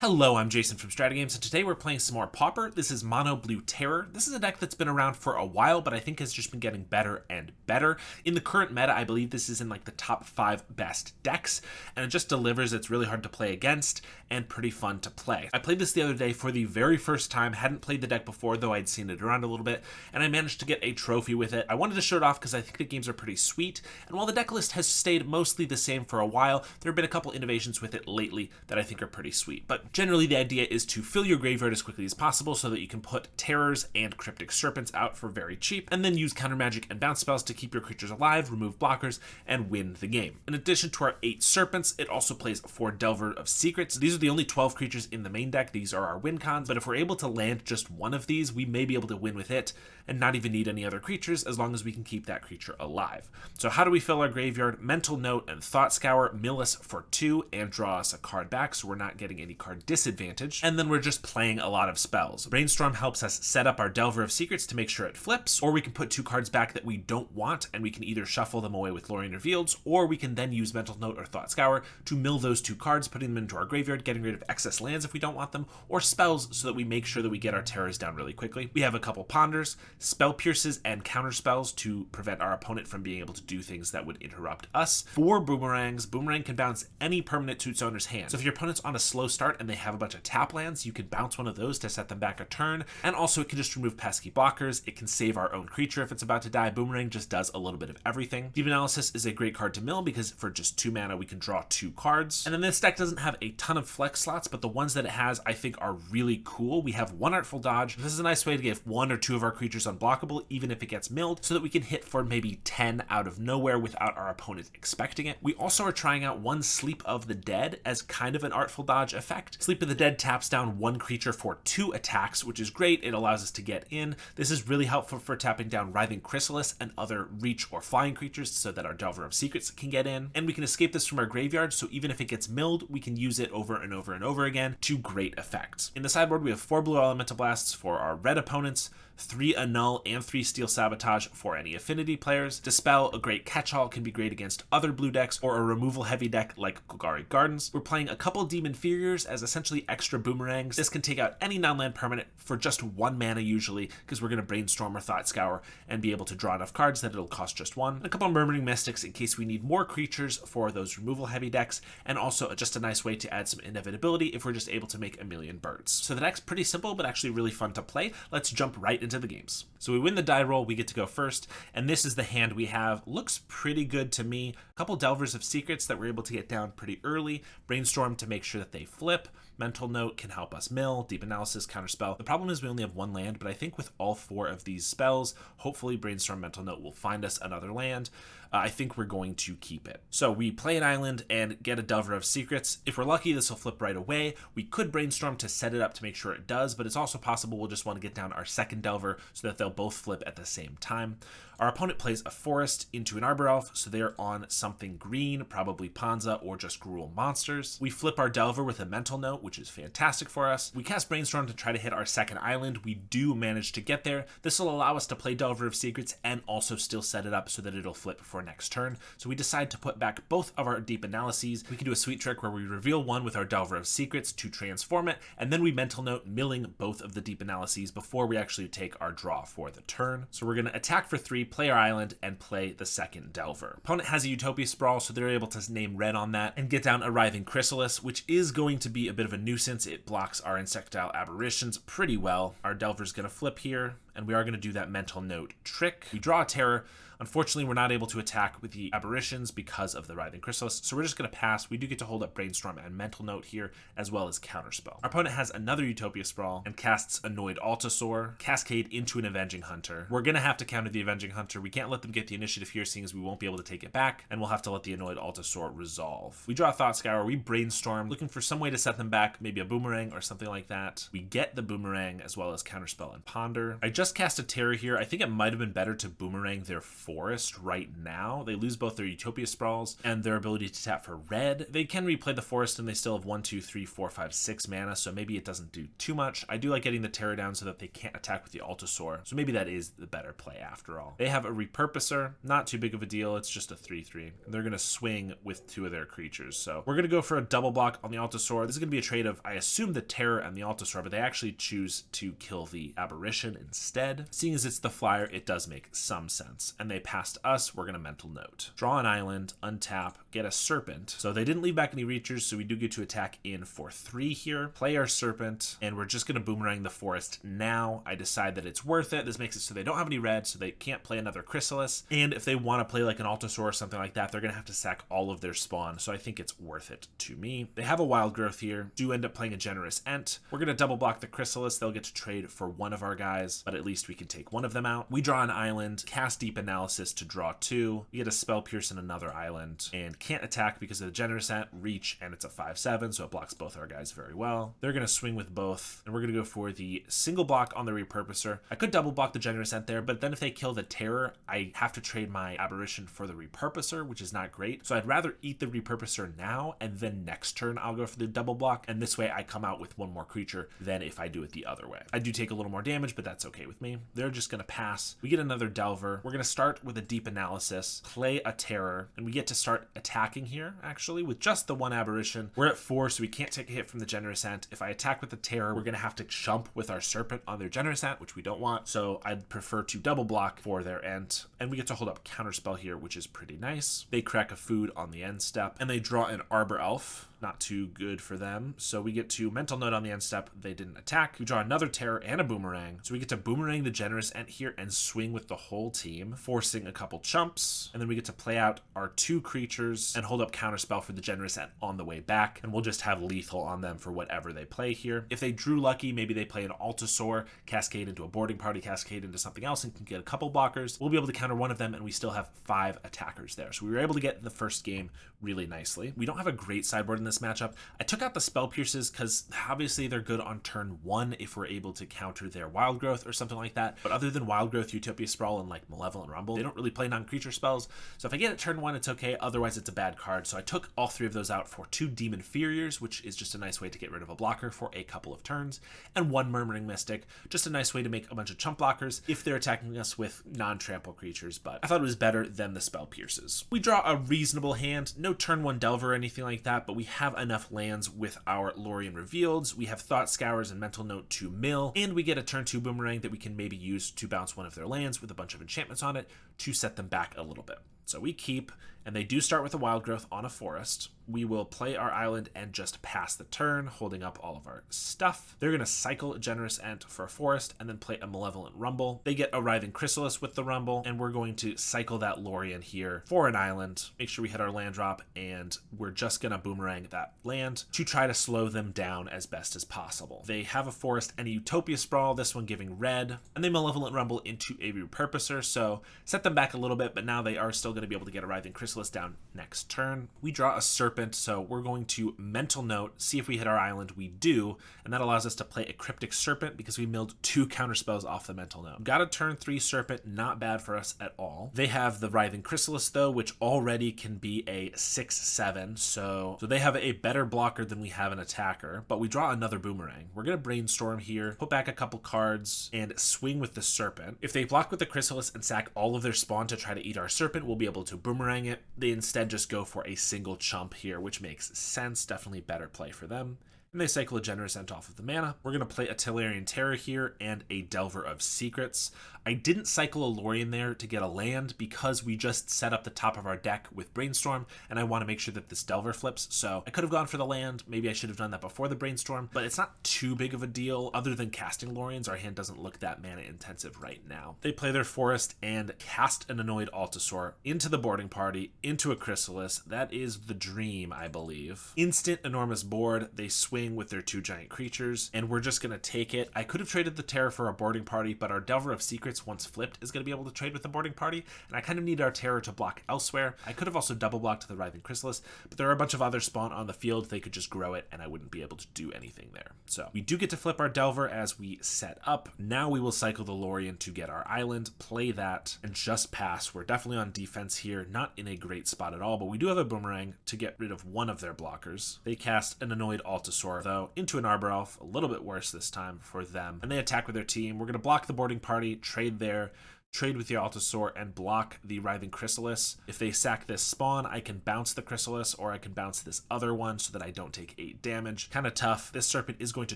Hello, I'm Jason from StrataGames, and today we're playing some more Pauper. This is Mono Blue Terror. This is a deck that's been around for a while, but I think has just been getting better and better. In the current meta, I believe this is in like the top 5 best decks, and it just delivers. It's really hard to play against and pretty fun to play. I played this the other day for the very first time, hadn't played the deck before, though I'd seen it around a little bit, and I managed to get a trophy with it. I wanted to show it off because I think the games are pretty sweet, and while the deck list has stayed mostly the same for a while, there have been a couple innovations with it lately that I think are pretty sweet. But generally, the idea is to fill your graveyard as quickly as possible so that you can put terrors and cryptic serpents out for very cheap, and then use counter magic and bounce spells to keep your creatures alive, remove blockers, and win the game. In addition to our 8 serpents, it also plays 4 Delver of Secrets. These are the only 12 creatures in the main deck. These are our win cons, but if we're able to land just one of these, we may be able to win with it and not even need any other creatures as long as we can keep that creature alive. So how do we fill our graveyard? Mental Note and Thought Scour mill us for 2 and draw us a card back, so we're not getting any card disadvantage. And then we're just playing a lot of spells. Brainstorm helps us set up our Delver of Secrets to make sure it flips, or we can put 2 cards back that we don't want, and we can either shuffle them away with Tolarian Revealed, or we can then use Mental Note or Thought Scour to mill those 2 cards, putting them into our graveyard, getting rid of excess lands if we don't want them, or spells so that we make sure that we get our terrors down really quickly. We have a couple Ponders, Spell Pierces, and counterspells to prevent our opponent from being able to do things that would interrupt us. 4 Boomerangs. Boomerang can bounce any permanent to its owner's hand. So if your opponent's on a slow start and they have a bunch of tap lands, you can bounce one of those to set them back a turn, and also it can just remove pesky blockers. It can save our own creature if it's about to die. Boomerang just does a little bit of everything. Deep Analysis is a great card to mill because for just 2 mana we can draw 2 cards. And then this deck doesn't have a ton of flex slots, but the ones that it has I think are really cool. We have 1 Artful Dodge. This is a nice way to give 1 or 2 of our creatures unblockable even if it gets milled, so that we can hit for maybe 10 out of nowhere without our opponent expecting it. We also are trying out 1 Sleep of the Dead as kind of an Artful Dodge effect. Sleep of the Dead taps down 1 creature for 2 attacks, which is great. It allows us to get in. This is really helpful for tapping down Writhing Chrysalis and other reach or flying creatures so that our Delver of Secrets can get in. And we can escape this from our graveyard, so even if it gets milled, we can use it over and over and over again to great effect. In the sideboard, we have 4 Blue Elemental Blasts for our red opponents, 3 Annul and 3 Steel Sabotage for any Affinity players. Dispel, a great catch-all, can be great against other blue decks or a removal heavy deck like Golgari Gardens. We're playing a couple Demon Inferiors as essentially extra boomerangs. This can take out any non-land permanent for just 1 mana usually, because we're going to Brainstorm or Thought Scour and be able to draw enough cards that it'll cost just 1. And a couple Murmuring Mystics in case we need more creatures for those removal heavy decks, and also just a nice way to add some inevitability if we're just able to make a million birds. So the deck's pretty simple but actually really fun to play. Let's jump right into the games. So we win the die roll, we get to go first, and this is the hand we have. Looks pretty good to me. A couple Delvers of Secrets that we're able to get down pretty early. Brainstorm to make sure that they flip. Mental Note can help us mill. Deep Analysis, Counterspell. The problem is we only have 1 land, but I think with all 4 of these spells, hopefully Brainstorm, Mental Note will find us another land. I think we're going to keep it. So we play an island and get a Delver of Secrets. If we're lucky, this will flip right away. We could Brainstorm to set it up to make sure it does, but it's also possible we'll just want to get down our second Delver so that they'll both flip at the same time. Our opponent plays a forest into an Arbor Elf, so they're on something green, probably Panza or just Gruul Monsters. We flip our Delver with a Mental Note, which is fantastic for us. We cast Brainstorm to try to hit our second island. We do manage to get there. This will allow us to play Delver of Secrets and also still set it up so that it'll flip for next turn. So we decide to put back both of our Deep Analyses. We can do a sweet trick where we reveal 1 with our Delver of Secrets to transform it, and then we Mental Note, milling both of the Deep Analyses before we actually take our draw for the turn. So we're going to attack for 3, play our island, and play the second Delver. Opponent has a Utopia Sprawl, so they're able to name red on that and get down a Writhing Chrysalis, which is going to be a bit of a nuisance. It blocks our Insectile Aberrations pretty well. Our Delver's going to flip here, and we are going to do that Mental Note trick. We draw a Terror. Unfortunately, we're not able to attack with the Aberrations because of the Writhing Chrysalis, so we're just going to pass. We do get to hold up Brainstorm and Mental Note here, as well as Counterspell. Our opponent has another Utopia Sprawl and casts Annoyed Altasaur, Cascade into an Avenging Hunter. We're going to have to counter the Avenging Hunter. We can't let them get the initiative here, seeing as we won't be able to take it back, and we'll have to let the Annoyed Altasaur resolve. We draw Thought Scour, we Brainstorm, looking for some way to set them back, maybe a Boomerang or something like that. We get the Boomerang, as well as Counterspell and Ponder. I just cast a Terror here. I think it might have been better to Boomerang their forest right now. They lose both their Utopia Sprawls and their ability to tap for red. They can replay the forest and they still have 1, 2, 3, 4, 5, 6 mana, so maybe it doesn't do too much. I do like getting the Terror down so that they can't attack with the Altasaur, so maybe that is the better play after all. They have a Repurposer, not too big of a deal. It's just a 3/3. They're going to swing with 2 of their creatures, so we're going to go for a double block on the Altasaur. This is going to be a trade of, I assume, the Terror and the Altosaur, but they actually choose to kill the Aberration instead. Seeing as it's the flyer, it does make some sense. And they passed us, we're going to Mental Note. Draw an island, untap, get a Serpent. So they didn't leave back any Reachers, so we do get to attack in for 3 here. Play our Serpent, and we're just going to Boomerang the Forest now. I decide that it's worth it. This makes it so they don't have any red, so they can't play another Chrysalis. And if they want to play like an Altosaur or something like that, they're going to have to sack all of their spawn, so I think it's worth it to me. They have a Wild Growth here, do end up playing a Generous Ent. We're going to double block the Chrysalis. They'll get to trade for one of our guys, but at least we can take one of them out. We draw an island, cast Deep Analysis to draw 2. We get a Spell Pierce in another island, and can't attack because of the Generous Ent, reach, and it's a 5/7, so it blocks both our guys very well. They're going to swing with both, and we're going to go for the single block on the Repurposer. I could double block the Generous Ent there, but then if they kill the Terror, I have to trade my Aberration for the Repurposer, which is not great. So I'd rather eat the Repurposer now, and then next turn I'll go for the double block, and this way I come out with one more creature than if I do it the other way. I do take a little more damage, but that's okay with me. They're just going to pass. We get another Delver. We're going to start with a Deep Analysis, play a Terror, and we get to start attacking here, actually, with just the one Aberration. We're at 4, so we can't take a hit from the Generous Ent. If I attack with the Terror, we're going to have to jump with our Serpent on their Generous Ent, which we don't want, so I'd prefer to double block for their Ent, and we get to hold up Counterspell here, which is pretty nice. They crack a food on the end step, and they draw an Arbor Elf. Not too good for them. So we get to Mental Note on the end step. They didn't attack. We draw another Terror and a Boomerang. So we get to Boomerang the Generous Ent here and swing with the whole team, forcing a couple chumps. And then we get to play out our 2 creatures and hold up Counterspell for the Generous Ent on the way back. And we'll just have lethal on them for whatever they play here. If they drew lucky, maybe they play an Altosaur, cascade into a Boarding Party, cascade into something else, and can get a couple blockers. We'll be able to counter one of them, and we still have 5 attackers there. So we were able to get the first game really nicely. We don't have a great sideboard in this matchup. I took out the Spell Pierces because obviously they're good on turn 1 if we're able to counter their Wild Growth or something like that. But other than Wild Growth, Utopia Sprawl, and like Malevolent Rumble, they don't really play non-creature spells. So if I get it turn 1, it's okay. Otherwise, it's a bad card. So I took all 3 of those out for 2 Demon Furiers, which is just a nice way to get rid of a blocker for a couple of turns, and 1 Murmuring Mystic, just a nice way to make a bunch of chump blockers if they're attacking us with non-trample creatures. But I thought it was better than the Spell Pierces. We draw a reasonable hand, no turn 1 Delver or anything like that, but we have enough lands with our Lorien Revealed. We have Thought Scours and Mental Note to mill, and we get a turn 2 Boomerang that we can maybe use to bounce one of their lands with a bunch of enchantments on it to set them back a little bit. So we keep, and they do start with a Wild Growth on a forest. We will play our island and just pass the turn, holding up all of our stuff. They're going to cycle a Generous Ent for a forest and then play a Malevolent Rumble. They get a Writhing Chrysalis with the Rumble, and we're going to cycle that Lorien here for an island. Make sure we hit our land drop, and we're just going to Boomerang that land to try to slow them down as best as possible. They have a forest and a Utopia Sprawl, this one giving red, and they Malevolent Rumble into a Repurposer, so set them back a little bit, but now they are still going to be able to get a Writhing Chrysalis down next turn. We draw a Serpent, so we're going to Mental Note, see if we hit our island. We do, and that allows us to play a Cryptic Serpent because we milled 2 counterspells off the Mental Note. Got a turn 3 Serpent, not bad for us at all. They have the Writhing Chrysalis though, which already can be a 6/7, so they have a better blocker than we have an attacker, but we draw another Boomerang. We're going to Brainstorm here, put back a couple cards, and swing with the Serpent. If they block with the Chrysalis and sack all of their spawn to try to eat our Serpent, we'll be able to Boomerang it. They instead just go for a single chump here, which makes sense. Definitely better play for them. And they cycle a Generous Ent off of the mana. We're going to play a Tolarian Terror here and a Delver of Secrets. I didn't cycle a Lorien there to get a land because we just set up the top of our deck with Brainstorm, and I want to make sure that this Delver flips. So I could have gone for the land. Maybe I should have done that before the Brainstorm, but it's not too big of a deal. Other than casting Loriens, our hand doesn't look that mana intensive right now. They play their forest and cast an Annoyed Altosaur into the Boarding Party, into a Chrysalis. That is the dream, I believe. Instant enormous board. They swing with their 2 giant creatures, and we're just going to take it. I could have traded the Terror for a Boarding Party, but our Delver of Secrets, once flipped, is going to be able to trade with the Boarding Party, and I kind of need our Terror to block elsewhere. I could have also double blocked the Writhing Chrysalis, but there are a bunch of other spawn on the field. They could just grow it, and I wouldn't be able to do anything there. So we do get to flip our Delver as we set up. Now we will cycle the Lorien to get our island, play that, and just pass. We're definitely on defense here, not in a great spot at all, but we do have a Boomerang to get rid of one of their blockers. They cast an Annoyed Altosaur, though, into an Arbor Elf, a little bit worse this time for them, and they attack with their team. We're going to block the Boarding Party, trade there, trade with the Altosaur, and block the Writhing Chrysalis. If they sack this spawn, I can bounce the Chrysalis, or I can bounce this other one so that I don't take 8 damage. Kind of tough. This Serpent is going to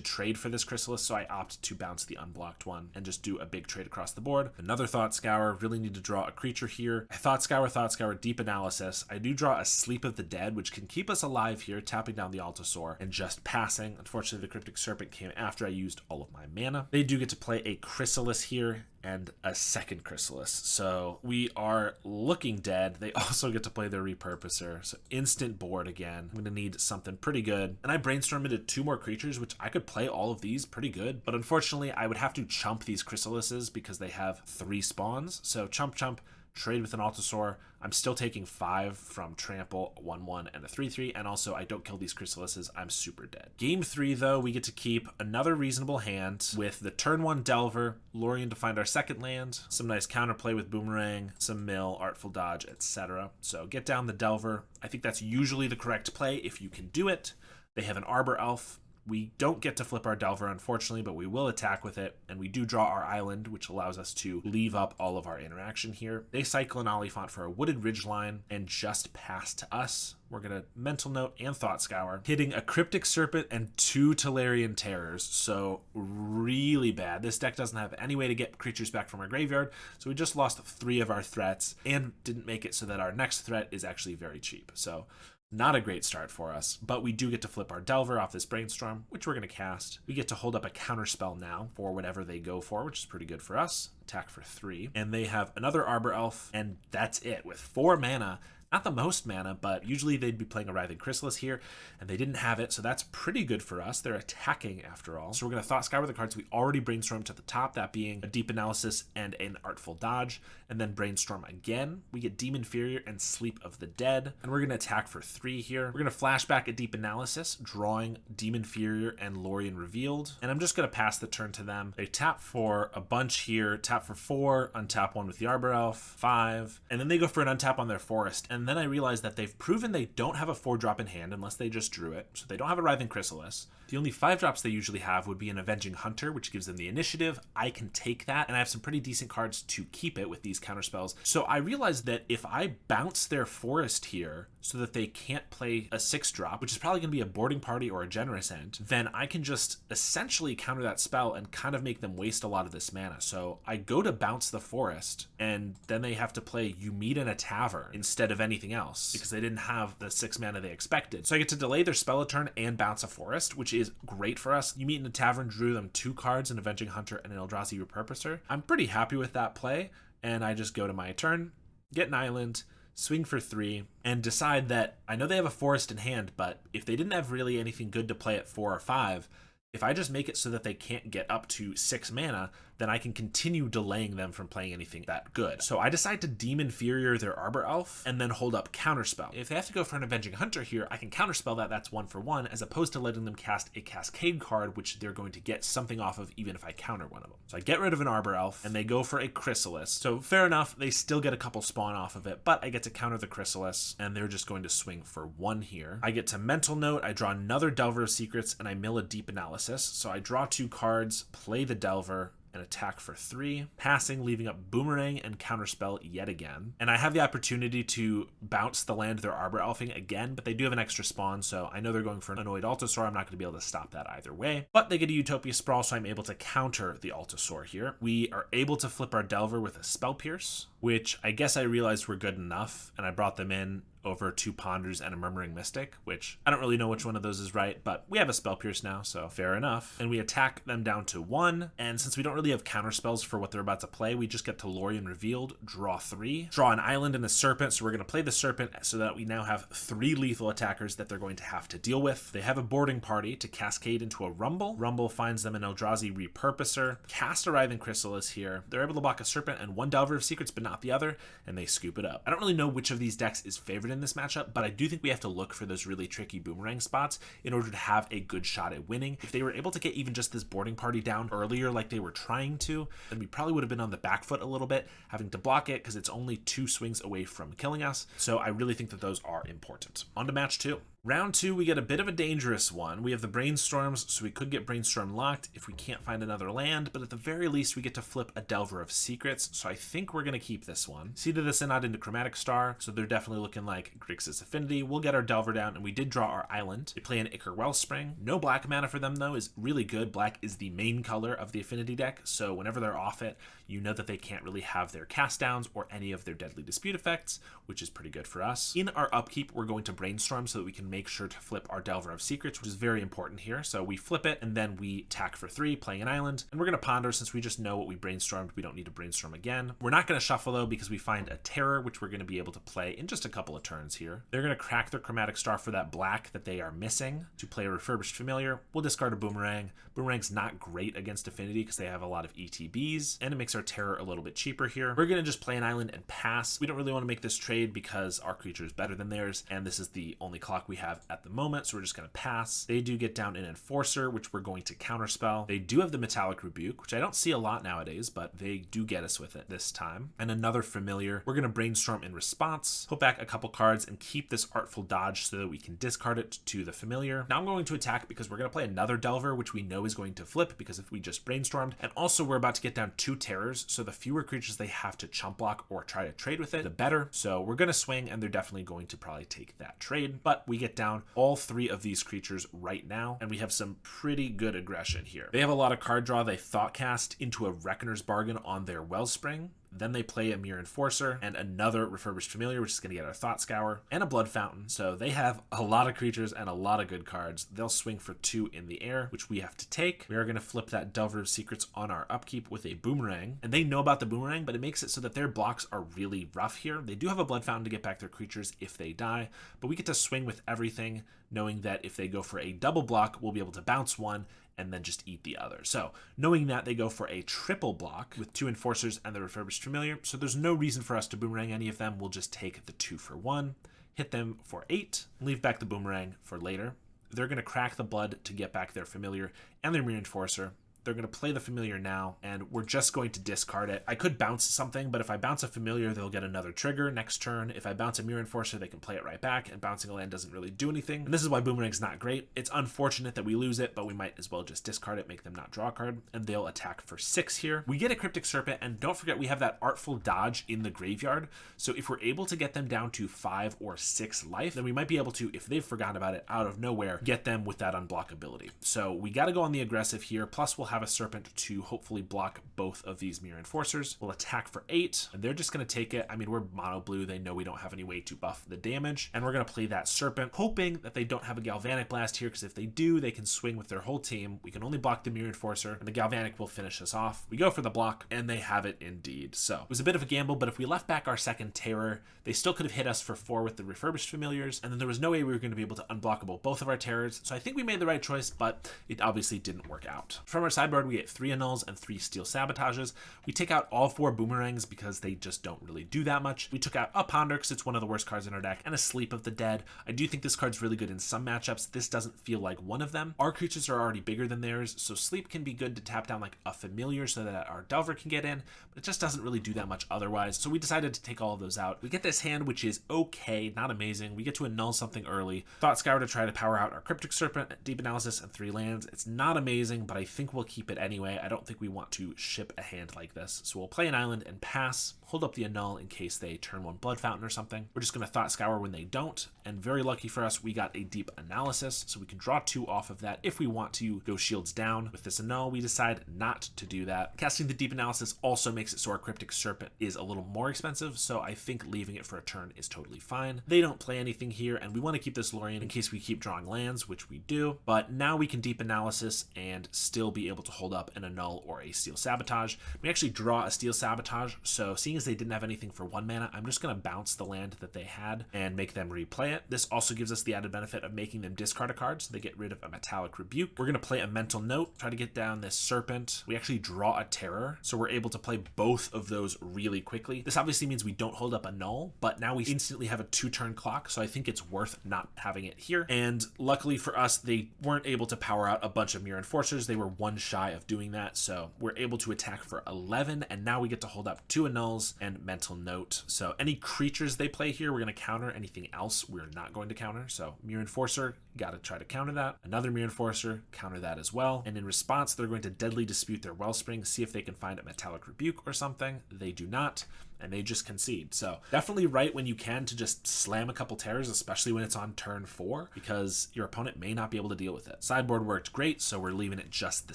trade for this Chrysalis, so I opt to bounce the unblocked one and just do a big trade across the board. Another Thought Scour. Really need to draw a creature here. I Thought Scour, Deep Analysis. I do draw a Sleep of the Dead, which can keep us alive here, tapping down the Altosaur and just passing. Unfortunately, the Cryptic Serpent came after I used all of my mana. They do get to play a Chrysalis here and a second Chrysalis, so we are looking dead. They also get to play their Repurposer, so instant board again. I'm gonna need something pretty good, and I brainstormed into 2 more creatures, which I could play all of these pretty good, but unfortunately I would have to chump these Chrysalises because they have 3 spawns. So chump, trade with an Altosaur. I'm still taking 5 from Trample, 1/1, and a 3/3, and also I don't kill these Chrysalises, I'm super dead. Game 3, though, we get to keep another reasonable hand with the turn 1 Delver, Lorien to find our second land, some nice counterplay with Boomerang, some mill, Artful Dodge, etc. So get down the Delver. I think that's usually the correct play if you can do it. They have an Arbor Elf. We don't get to flip our Delver, unfortunately, but we will attack with it, and we do draw our island, which allows us to leave up all of our interaction here. They cycle an Oliphant for a Wooded Ridgeline and just pass to us. We're going to Mental Note and Thought Scour, hitting a Cryptic Serpent and 2 Tolarian Terrors, so really bad. This deck doesn't have any way to get creatures back from our graveyard, so we just lost 3 of our threats and didn't make it so that our next threat is actually very cheap. So not a great start for us, but we do get to flip our Delver off this Brainstorm, which we're going to cast. We get to hold up a Counterspell now for whatever they go for, which is pretty good for us. Attack for 3. And they have another Arbor Elf, and that's it. With 4 mana, not the most mana, but usually they'd be playing a Writhing Chrysalis here, and they didn't have it, so that's pretty good for us. They're attacking after all. So we're going to Thought Scour the cards we already brainstormed at the top, that being a Deep Analysis and an Artful Dodge, and then brainstorm again. We get Demon Inferior and Sleep of the Dead, and we're going to attack for 3 here. We're going to flashback a Deep Analysis, drawing Demon Inferior and Lorien Revealed, and I'm just going to pass the turn to them. They tap for a bunch here, tap for 4, untap 1 with the Arbor Elf, 5, and then they go for an untap on their Forest, and then I realized that they've proven they don't have a 4-drop in hand unless they just drew it, so they don't have a Writhing Chrysalis. The only 5-drops they usually have would be an Avenging Hunter, which gives them the initiative. I can take that, and I have some pretty decent cards to keep it with these counterspells. So I realized that if I bounce their Forest here so that they can't play a 6-drop, which is probably going to be a Boarding Party or a Generous End, then I can just essentially counter that spell and kind of make them waste a lot of this mana. So I go to bounce the Forest, and then they have to play You Meet in a Tavern instead of anything else because they didn't have the 6 mana they expected. So I get to delay their spell a turn and bounce a Forest, which is great for us. You Meet in a Tavern drew them 2 cards, an Avenging Hunter and an Eldrazi Repurposer. I'm pretty happy with that play, and I just go to my turn, get an island, swing for 3, and decide that I know they have a Forest in hand, but if they didn't have really anything good to play at 4 or 5, if I just make it so that they can't get up to 6 mana, then I can continue delaying them from playing anything that good. So I decide to Demon Inferior their Arbor Elf and then hold up Counterspell. If they have to go for an Avenging Hunter here, I can Counterspell that, that's 1 for 1, as opposed to letting them cast a Cascade card, which they're going to get something off of even if I counter one of them. So I get rid of an Arbor Elf, and they go for a Chrysalis. So fair enough, they still get a couple spawn off of it, but I get to counter the Chrysalis, and they're just going to swing for 1 here. I get to Mental Note, I draw another Delver of Secrets, and I mill a Deep Analysis. So I draw 2 cards, play the Delver, and attack for 3, passing, leaving up Boomerang and Counterspell yet again. And I have the opportunity to bounce the land they're Arbor Elfing again, but they do have an extra spawn, so I know they're going for an Annoyed Altosaur. I'm not going to be able to stop that either way. But they get a Utopia Sprawl, so I'm able to counter the Altosaur here. We are able to flip our Delver with a Spell Pierce, which I guess I realized were good enough, and I brought them in over 2 Ponders and a Murmuring Mystic, which I don't really know which one of those is right, but we have a Spell Pierce now, so fair enough. And we attack them down to 1, and since we don't really have counter spells for what they're about to play, we just get to Lorien Revealed, draw 3, draw an island and a Serpent, so we're going to play the Serpent so that we now have 3 lethal attackers that they're going to have to deal with. They have a Boarding Party to cascade into a Rumble. Rumble finds them an Eldrazi Repurposer, cast a Writhing Chrysalis here. They're able to block a Serpent and 1 Delver of Secrets, but not the other, and they scoop it up. I don't really know which of these decks is favored in this matchup, but I do think we have to look for those really tricky Boomerang spots in order to have a good shot at winning. If they were able to get even just this Boarding Party down earlier like they were trying to, then we probably would have been on the back foot a little bit, having to block it because it's only 2 swings away from killing us. So I really think that those are important. On to match 2. Round 2, we get a bit of a dangerous one. We have the Brainstorms, so we could get Brainstorm locked if we can't find another land, but at the very least, we get to flip a Delver of Secrets, so I think we're going to keep this one. Seeded the Synod into Chromatic Star, so they're definitely looking like Grixis Affinity. We'll get our Delver down, and we did draw our island. They play an Ichor Wellspring. No black mana for them, though, is really good. Black is the main color of the Affinity deck, so whenever they're off it, you know that they can't really have their cast downs or any of their Deadly Dispute effects, which is pretty good for us. In our upkeep, we're going to Brainstorm so that we can make sure to flip our Delver of Secrets, which is very important here. So we flip it, and then we attack for 3, playing an island, and we're going to Ponder since we just know what we brainstormed. We don't need to brainstorm again. We're not going to shuffle, though, because we find a Terror, which we're going to be able to play in just a couple of turns here. They're going to crack their Chromatic Star for that black that they are missing to play a Refurbished Familiar. We'll discard a Boomerang. Boomerang's not great against Affinity because they have a lot of ETBs, and it makes our Terror a little bit cheaper here. We're going to just play an island and pass. We don't really want to make this trade because our creature is better than theirs, and this is the only clock we have at the moment, so we're just going to pass. They do get down an Enforcer, which we're going to counterspell. They do have the Metallic Rebuke, which I don't see a lot nowadays, but they do get us with it this time. And another Familiar. We're going to Brainstorm in response, put back a couple cards, and keep this Artful Dodge so that we can discard it to the Familiar. Now I'm going to attack because we're going to play another Delver, which we know is going to flip because if we just brainstormed. And also we're about to get down 2 Terrors, so the fewer creatures they have to chump block or try to trade with it, the better. So we're going to swing, and they're definitely going to probably take that trade. But we get down all 3 of these creatures right now, and we have some pretty good aggression here. They have a lot of card draw. They Thoughtcast into a Reckoner's Bargain on their Wellspring. Then they play a Mirror Enforcer and another Refurbished Familiar, which is going to get our Thought Scour, and a Blood Fountain. So they have a lot of creatures and a lot of good cards. They'll swing for 2 in the air, which we have to take. We are going to flip that Delver of Secrets on our upkeep with a Boomerang. And they know about the Boomerang, but it makes it so that their blocks are really rough here. They do have a Blood Fountain to get back their creatures if they die, but we get to swing with everything, knowing that if they go for a double block, we'll be able to bounce one and then just eat the other. So knowing that they go for a triple block with 2 Enforcers and the Refurbished Familiar, so there's no reason for us to Boomerang any of them. We'll just take the 2 for 1, hit them for 8, leave back the Boomerang for later. They're going to crack the Blood to get back their Familiar and their Mirror Enforcer. They're going to play the Familiar now, and we're just going to discard it. I could bounce something, but if I bounce a Familiar, they'll get another trigger next turn. If I bounce a Mirror Enforcer, they can play it right back, and bouncing a land doesn't really do anything. And this is why Boomerang's not great. It's unfortunate that we lose it, but we might as well just discard it, make them not draw a card, and they'll attack for 6 here. We get a Cryptic Serpent, and don't forget we have that Artful Dodge in the graveyard, so if we're able to get them down to 5 or 6 life, then we might be able to, if they've forgotten about it out of nowhere, get them with that unblockability. So we got to go on the aggressive here, plus we'll have a Serpent to hopefully block both of these Mirror Enforcers. We'll attack for 8, and they're just going to take it. I mean, we're mono blue. They know we don't have any way to buff the damage, and we're going to play that Serpent, hoping that they don't have a Galvanic Blast here, because if they do, they can swing with their whole team. We can only block the Mirror Enforcer, and the Galvanic will finish us off. We go for the block, and they have it indeed. So it was a bit of a gamble, but if we left back our second Terror, they still could have hit us for 4 with the Refurbished Familiars, and then there was no way we were going to be able to unblockable both of our Terrors. So I think we made the right choice, but it obviously didn't work out. From our sideboard, we get 3 Annuls and 3 Steel Sabotages. We take out all 4 Boomerangs because they just don't really do that much. We took out a Ponder because it's one of the worst cards in our deck, and a Sleep of the Dead. I do think this card's really good in some matchups. This doesn't feel like one of them. Our creatures are already bigger than theirs, so Sleep can be good to tap down like a Familiar so that our Delver can get in, but it just doesn't really do that much otherwise. So we decided to take all of those out. We get this hand, which is okay, not amazing. We get to annul something early. Thought Scour to try to power out our Cryptic Serpent, Deep Analysis, and 3 lands. It's not amazing, but I think we'll keep it anyway. I don't think we want to ship a hand like this. So we'll play an island and pass, hold up the annul in case they turn 1 Blood Fountain or something. We're just going to Thought Scour when they don't, and very lucky for us, we got a Deep Analysis, so we can draw 2 off of that if we want to go shields down. With this annul, we decide not to do that. Casting the Deep Analysis also makes it so our Cryptic Serpent is a little more expensive, so I think leaving it for a turn is totally fine. They don't play anything here, and we want to keep this Lorien in case we keep drawing lands, which we do, but now we can Deep Analysis and still be able to hold up an annul or a Steel Sabotage. We actually draw a Steel Sabotage, so seeing as they didn't have anything for 1 mana, I'm just going to bounce the land that they had and make them replay it. This also gives us the added benefit of making them discard a card, so they get rid of a Metallic Rebuke. We're going to play a Mental Note, try to get down this Serpent. We actually draw a Terror, so we're able to play both of those really quickly. This obviously means we don't hold up a null, but now we instantly have a 2-turn clock, so I think it's worth not having it here. And luckily for us, they weren't able to power out a bunch of Mirror Enforcers. They were 1 shy of doing that. So we're able to attack for 11, and now we get to hold up 2 annuls and Mental Note. So any creatures they play here, we're going to counter. Anything else, we're not going to counter. So Mere Enforcer, got to try to counter that. Another Mere Enforcer, counter that as well. And in response, they're going to Deadly Dispute their Wellspring, see if they can find a Metallic Rebuke or something. They do not, and they just concede. So definitely right when you can to just slam a couple terrors, especially when it's on turn 4, because your opponent may not be able to deal with it. Sideboard worked great, so we're leaving it just the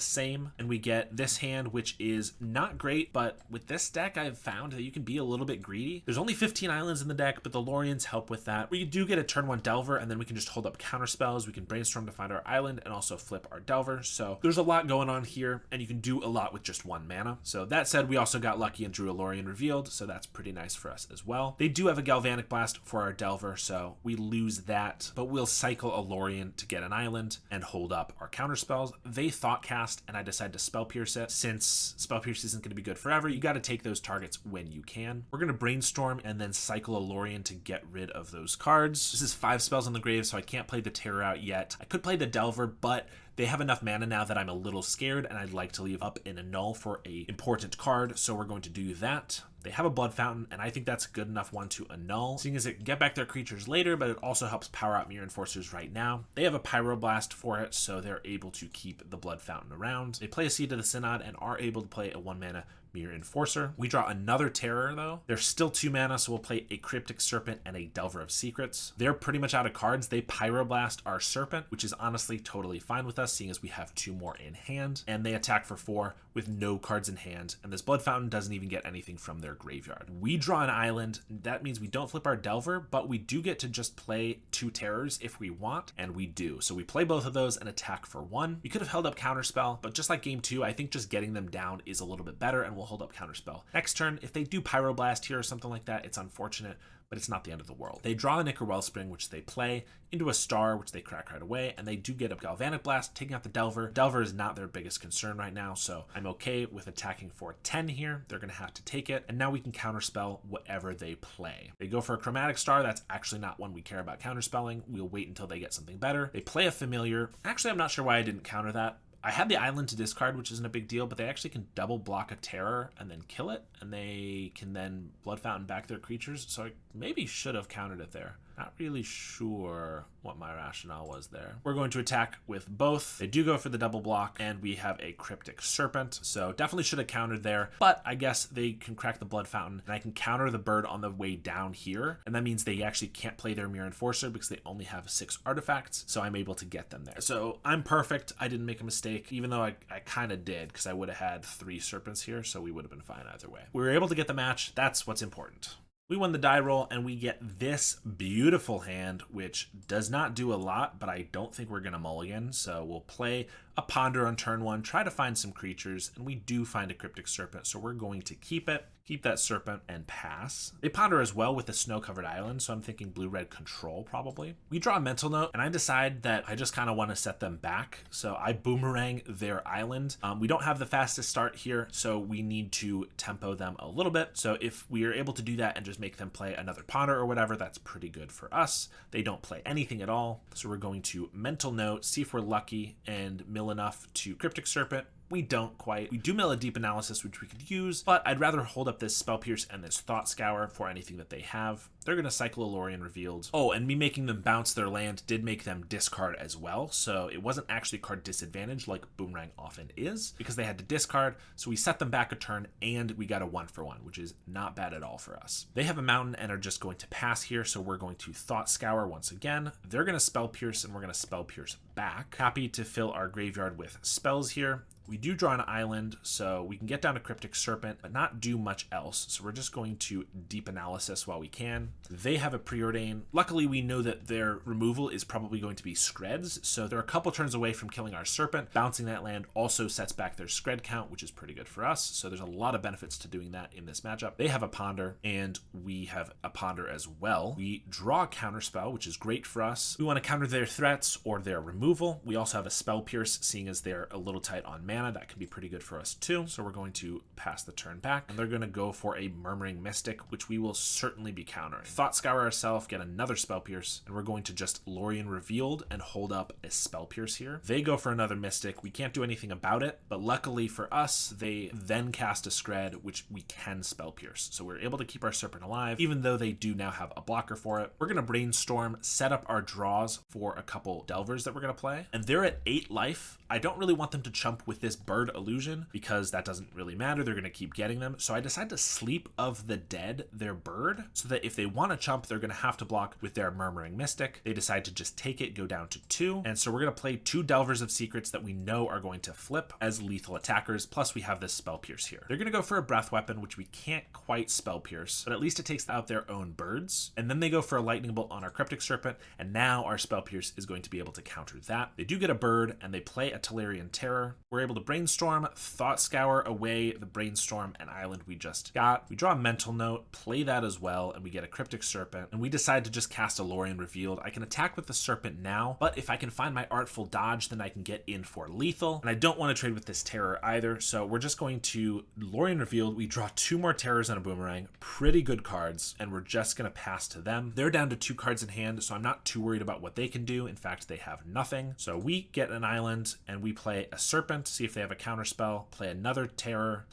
same. And we get this hand, which is not great, but with this deck, I've found that you can be a little bit greedy. There's only 15 islands in the deck, but the Lorians help with that. We do get a turn 1 Delver, and then we can just hold up counterspells. We can brainstorm to find our island and also flip our Delver. So there's a lot going on here, and you can do a lot with just 1 mana. So that said, we also got lucky and drew a Lorien Revealed, so that's pretty nice for us as well. They do have a Galvanic Blast for our Delver, so we lose that, but we'll cycle a Lorien to get an island and hold up our counterspells. They Thought Cast, and I decide to Spell Pierce it. Since Spell Pierce isn't going to be good forever, you got to take those targets when you can. We're going to Brainstorm and then cycle a Lorien to get rid of those cards. This is 5 spells on the grave, so I can't play the Terror out yet. I could play the Delver, but they have enough mana now that I'm a little scared, and I'd like to leave up in a null for a important card, so we're going to do that. They have a Blood Fountain, and I think that's a good enough one to annul, seeing as it can get back their creatures later, but it also helps power out Mere Enforcers right now. They have a Pyroblast for it, so they're able to keep the Blood Fountain around. They play a Seed of the Synod and are able to play a 1-mana Mere Enforcer. We draw another Terror, though. They're still 2 mana, so we'll play a Cryptic Serpent and a Delver of Secrets. They're pretty much out of cards. They Pyroblast our Serpent, which is honestly totally fine with us, seeing as we have 2 more in hand, and they attack for 4 with no cards in hand, and this Blood Fountain doesn't even get anything from their graveyard. We draw an island. That means we don't flip our Delver, but we do get to just play 2 Terrors if we want, and we do. So we play both of those and attack for 1. We could have held up Counterspell, but just like game 2, I think just getting them down is a little bit better, and we'll hold up Counterspell. Next turn, if they do Pyroblast here or something like that, it's unfortunate, but it's not the end of the world. They draw a Nicker Wellspring, which they play, into a Star, which they crack right away, and they do get a Galvanic Blast, taking out the Delver. Delver is not their biggest concern right now, so I'm okay with attacking for 10 here. They're going to have to take it, and now we can counterspell whatever they play. They go for a Chromatic Star. That's actually not one we care about counterspelling. We'll wait until they get something better. They play a Familiar. Actually, I'm not sure why I didn't counter that. I had the island to discard, which isn't a big deal, but they actually can double block a Terror and then kill it, and they can then Blood Fountain back their creatures, so I maybe should have countered it there. Not really sure what my rationale was there. We're going to attack with both. They do go for the double block, and we have a Cryptic Serpent, so definitely should have countered there, but I guess they can crack the Blood Fountain, and I can counter the bird on the way down here, and that means they actually can't play their Mere Enforcer because they only have 6 artifacts, so I'm able to get them there. So I'm perfect. I didn't make a mistake, even though I kind of did, because I would have had 3 Serpents here, so we would have been fine either way. We were able to get the match. That's what's important. We won the die roll, and we get this beautiful hand, which does not do a lot, but I don't think we're going to mulligan. So we'll play a Ponder on turn 1, try to find some creatures, and we do find a Cryptic Serpent, so we're going to keep it. Keep that Serpent and pass. They Ponder as well with a snow-covered island, so I'm thinking blue-red control probably. We draw a Mental Note, and I decide that I just kind of want to set them back, so I boomerang their island. We don't have the fastest start here, so we need to tempo them a little bit. So if we are able to do that and just make them play another Ponder or whatever, that's pretty good for us. They don't play anything at all, so we're going to Mental Note, see if we're lucky, and mill enough to Cryptic Serpent. We don't quite. We do mill a Deep Analysis, which we could use, but I'd rather hold up this Spell Pierce and this Thought Scour for anything that they have. They're going to cycle a Lorien Revealed. Oh, and me making them bounce their land did make them discard as well, so it wasn't actually card disadvantage like Boomerang often is, because they had to discard, so we set them back a turn, and we got a 1-for-1, which is not bad at all for us. They have a Mountain and are just going to pass here, so we're going to Thought Scour once again. They're going to Spell Pierce, and we're going to Spell Pierce back. Happy to fill our graveyard with spells here. We do draw an island, so we can get down to Cryptic Serpent, but not do much else. So we're just going to Deep Analysis while we can. They have a Preordain. Luckily, we know that their removal is probably going to be Screds, so they're a couple turns away from killing our Serpent. Bouncing that land also sets back their Scred count, which is pretty good for us. So there's a lot of benefits to doing that in this matchup. They have a Ponder, and we have a Ponder as well. We draw a Counterspell, which is great for us. We want to counter their threats or their removal. We also have a Spell Pierce, seeing as they're a little tight on mana. mana. That can be pretty good for us too. So we're going to pass the turn back, and they're going to go for a Murmuring Mystic, which we will certainly be countering. Thought Scour ourselves, get another Spell Pierce, and we're going to just Lorien Revealed and hold up a Spell Pierce here. They go for another Mystic. We can't do anything about it, but luckily for us, they then cast a Scred, which we can Spell Pierce. So we're able to keep our Serpent alive, even though they do now have a blocker for it. We're going to Brainstorm, set up our draws for a couple Delvers that we're going to play, and they're at 8 life. I don't really want them to chump with this Bird Illusion because that doesn't really matter. They're going to keep getting them. So I decide to Sleep of the Dead their bird, so that if they want to chump, they're going to have to block with their Murmuring Mystic. They decide to just take it, go down to 2. And so we're going to play 2 Delvers of Secrets that we know are going to flip as lethal attackers. Plus we have this Spell Pierce here. They're going to go for a Breath Weapon, which we can't quite Spell Pierce, but at least it takes out their own birds. And then they go for a Lightning Bolt on our Cryptic Serpent, and now our Spell Pierce is going to be able to counter that. They do get a bird, and they play a Tolarian Terror. We're able to Brainstorm, Thought Scour away the Brainstorm and Island we just got. We draw a Mental Note, play that as well, and we get a Cryptic Serpent, and we decide to just cast a Lorien Revealed. I can attack with the Serpent now, but if I can find my Artful Dodge, then I can get in for lethal, and I don't want to trade with this Terror either, so we're just going to Lorien Revealed. We draw 2 more Terrors and a Boomerang, pretty good cards, and we're just going to pass to them. They're down to 2 cards in hand, so I'm not too worried about what they can do. In fact, they have nothing. So we get an island, and we play a Serpent, see if they have a counterspell, play another Terror,